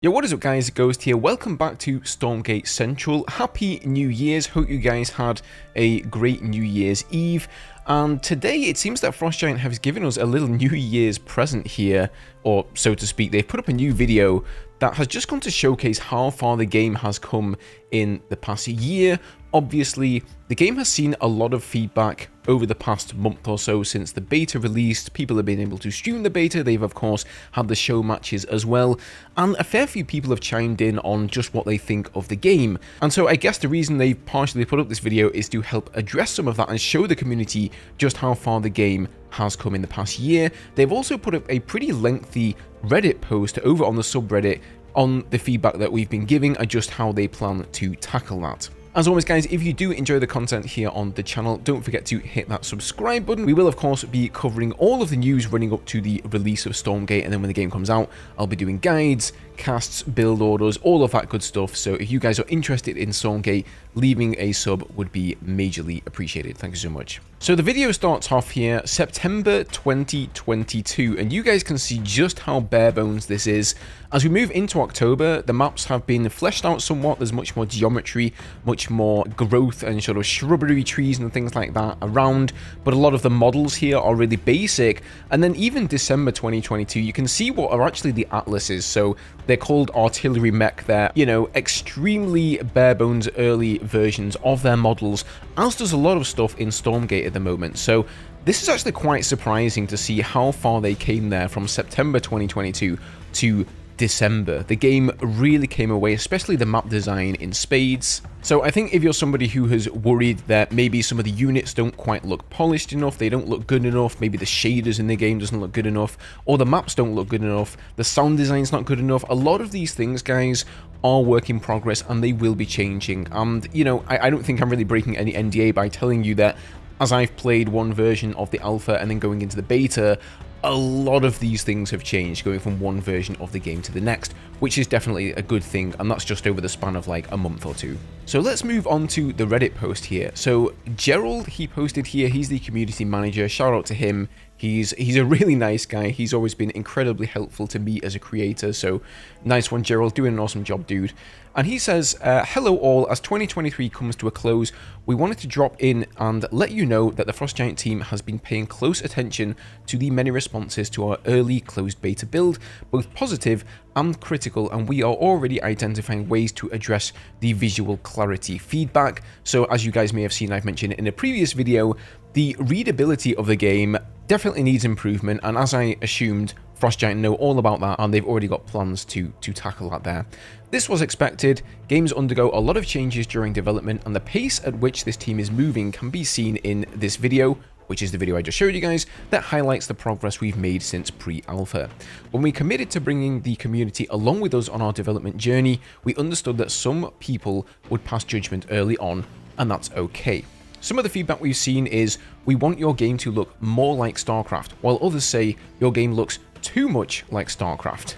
Yo, what is up guys, Ghost here, welcome back to Stormgate Central. Happy New Year's, hope you guys had a great New Year's Eve. And today it seems that Frostgiant has given us a little New Year's present here, or so to speak. They've put up a new video that has just gone to showcase how far the game has come in the past year. Obviously, the game has seen a lot of feedback over the past month or so since the beta released. People have been able to stream the beta, they've of course had the show matches as well, and a fair few people have chimed in on just what they think of the game. And so I guess the reason they've partially put up this video is to help address some of that and show the community just how far the game has come in the past year. They've also put up a pretty lengthy Reddit post over on the subreddit on the feedback that we've been giving and just how they plan to tackle that. As always guys, if you do enjoy the content here on the channel, don't forget to hit that subscribe button. We will of course be covering all of the news running up to the release of Stormgate, and then when the game comes out, I'll be doing guides, casts, build orders, all of that good stuff. So if you guys are interested in Stormgate, leaving a sub would be majorly appreciated. Thank you so much. So the video starts off here, September 2022, and you guys can see just how bare bones this is. As we move into October, the maps have been fleshed out somewhat. There's much more geometry, much more growth and sort of shrubbery, trees and things like that around, but a lot of the models here are really basic. And then even December 2022, you can see what are actually the atlases. So they're called artillery mech. They're, you know, extremely bare bones early versions of their models, as does a lot of stuff in Stormgate at the moment. So this is actually quite surprising to see how far they came there from September 2022 to December. The game really came away, especially the map design, in spades. So I think if you're somebody who has worried that maybe some of the units don't quite look polished enough, they don't look good enough, maybe the shaders in the game doesn't look good enough, or the maps don't look good enough, the sound design's not good enough, a lot of these things, guys, are work in progress and they will be changing. And, you know, I don't think I'm really breaking any NDA by telling you that as I've played one version of the alpha and then going into the beta, a lot of these things have changed going from one version of the game to the next, which is definitely a good thing, and that's just over the span of like a month or two. So let's move on to the Reddit post here. So Gerald, he posted here, he's the community manager, shout out to him. He's a really nice guy. He's always been incredibly helpful to me as a creator, so nice one, Gerald, doing an awesome job, dude. And he says, hello all, as 2023 comes to a close, we wanted to drop in and let you know that the Frostgiant team has been paying close attention to the many responses to our early closed beta build, both positive and critical, and we are already identifying ways to address the visual clarity feedback. So as you guys may have seen, I've mentioned in a previous video, the readability of the game definitely needs improvement, and as I assumed, Frostgiant know all about that, and they've already got plans to tackle that there. This was expected. Games undergo a lot of changes during development, and the pace at which this team is moving can be seen in this video, which is the video I just showed you guys, that highlights the progress we've made since pre-alpha. When we committed to bringing the community along with us on our development journey, we understood that some people would pass judgment early on, and that's okay. Some of the feedback we've seen is, we want your game to look more like Starcraft, while others say your game looks too much like Starcraft.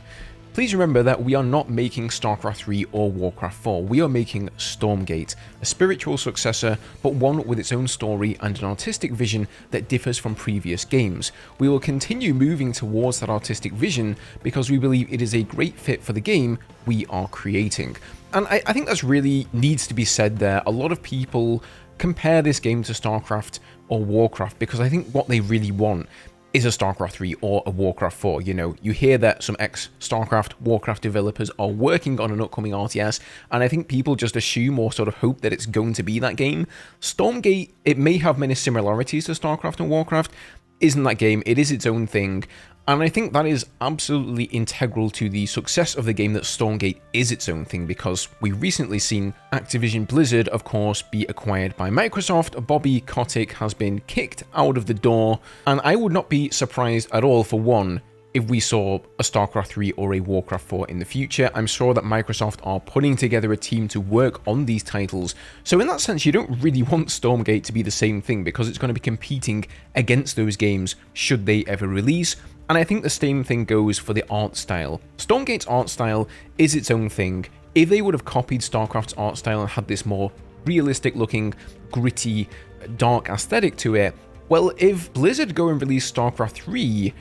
Please remember that we are not making Starcraft III or Warcraft IV, we are making Stormgate, a spiritual successor, but one with its own story and an artistic vision that differs from previous games. We will continue moving towards that artistic vision because we believe it is a great fit for the game we are creating. And I think that's really needs to be said there. A lot of people compare this game to Starcraft or Warcraft because I think what they really want is a Starcraft 3 or a Warcraft 4. You know, you hear that some ex-Starcraft, Warcraft developers are working on an upcoming RTS, and I think people just assume or sort of hope that it's going to be that game. Stormgate, it may have many similarities to Starcraft and Warcraft, isn't that game, it is its own thing. And I think that is absolutely integral to the success of the game, that Stormgate is its own thing, because we've recently seen Activision Blizzard, of course, be acquired by Microsoft. Bobby Kotick has been kicked out of the door, and I would not be surprised at all, for one, if we saw a Starcraft 3 or a Warcraft 4 in the future. I'm sure that Microsoft are putting together a team to work on these titles. So in that sense, you don't really want Stormgate to be the same thing, because it's going to be competing against those games should they ever release. And I think the same thing goes for the art style. Stormgate's art style is its own thing. If they would have copied StarCraft's art style and had this more realistic looking, gritty, dark aesthetic to it, well, if Blizzard go and release StarCraft 3,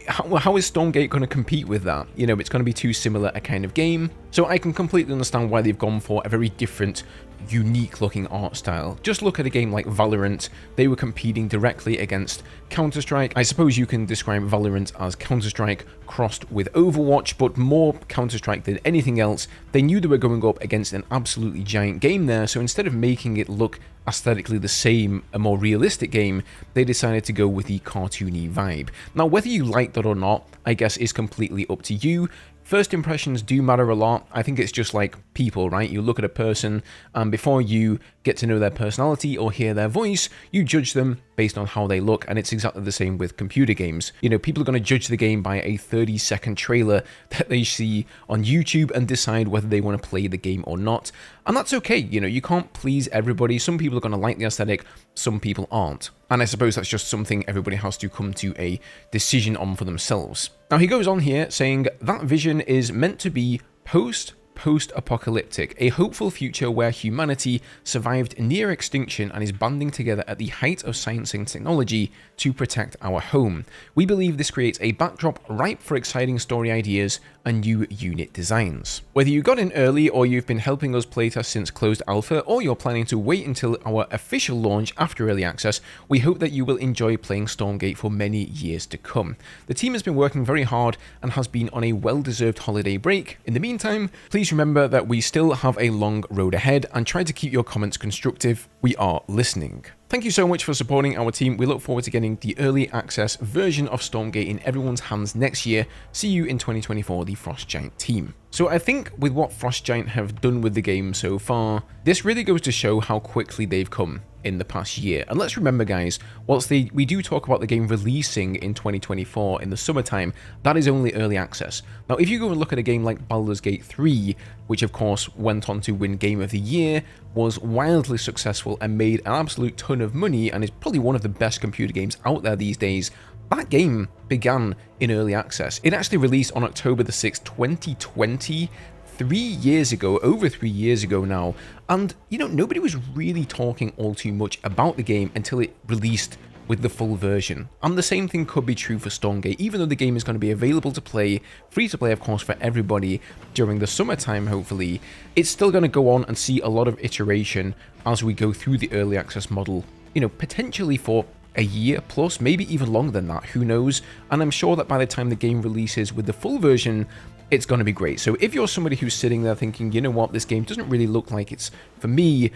how is Stormgate going to compete with that? You know, it's going to be too similar a kind of game. So I can completely understand why they've gone for a very different, unique looking art style. Just look at a game like Valorant. They were competing directly against Counter-Strike. I suppose you can describe Valorant as Counter-Strike crossed with Overwatch, but more Counter-Strike than anything else. They knew they were going up against an absolutely giant game there, so instead of making it look aesthetically the same, a more realistic game, they decided to go with the cartoony vibe. Now, whether you like that or not, I guess is completely up to you. First impressions do matter a lot. I think it's just like people, right? You look at a person, and before you get to know their personality or hear their voice, you judge them based on how they look, and it's exactly the same with computer games. You know, people are going to judge the game by a 30-second trailer that they see on YouTube and decide whether they want to play the game or not. And that's okay, you know, you can't please everybody. Some people are going to like the aesthetic, some people aren't. And I suppose that's just something everybody has to come to a decision on for themselves. Now, he goes on here saying that vision is meant to be post-apocalyptic, a hopeful future where humanity survived near extinction and is banding together at the height of science and technology to protect our home. We believe this creates a backdrop ripe for exciting story ideas and new unit designs. Whether you got in early or you've been helping us playtest since closed alpha, or you're planning to wait until our official launch after early access, we hope that you will enjoy playing Stormgate for many years to come. The team has been working very hard and has been on a well-deserved holiday break. In the meantime, please remember that we still have a long road ahead, and try to keep your comments constructive. We are listening. Thank you so much for supporting our team. We look forward to getting the early access version of Stormgate in everyone's hands next year. See you in 2024, the Frost Giant team. So I think with what Frost Giant have done with the game so far, this really goes to show how quickly they've come in the past year. And let's remember, guys, whilst we do talk about the game releasing in 2024 in the summertime, that is only early access. Now, if you go and look at a game like Baldur's Gate 3, which of course went on to win Game of the Year, was wildly successful and made an absolute ton of money, and is probably one of the best computer games out there these days, that game began in early access. It actually released on October the 6th, 2020, 3 years ago, over 3 years ago now, and you know, nobody was really talking all too much about the game until it released with the full version. And the same thing could be true for Stormgate. Even though the game is going to be available to play, free to play of course for everybody during the summertime hopefully, it's still going to go on and see a lot of iteration as we go through the early access model, you know, potentially for a year plus, maybe even longer than that, who knows. And I'm sure that by the time the game releases with the full version, it's going to be great. So if you're somebody who's sitting there thinking, you know what, this game doesn't really look like it's for me,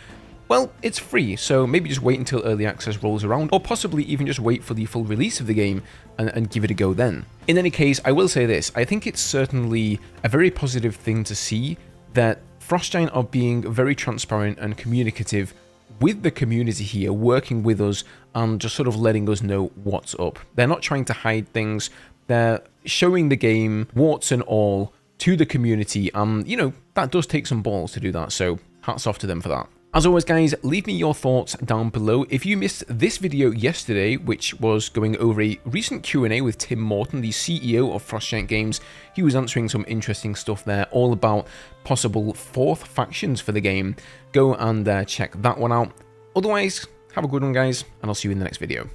well, it's free, so maybe just wait until early access rolls around, or possibly even just wait for the full release of the game and give it a go then. In any case, I will say this, I think it's certainly a very positive thing to see that Frost Giant are being very transparent and communicative with the community here, working with us and just sort of letting us know what's up. They're not trying to hide things, they're showing the game, warts and all, to the community, and you know, that does take some balls to do that, so hats off to them for that. As always, guys, leave me your thoughts down below. If you missed this video yesterday, which was going over a recent Q&A with Tim Morton, the CEO of Frost Giant Games, he was answering some interesting stuff there, all about possible fourth factions for the game. Go and check that one out. Otherwise, have a good one, guys, and I'll see you in the next video.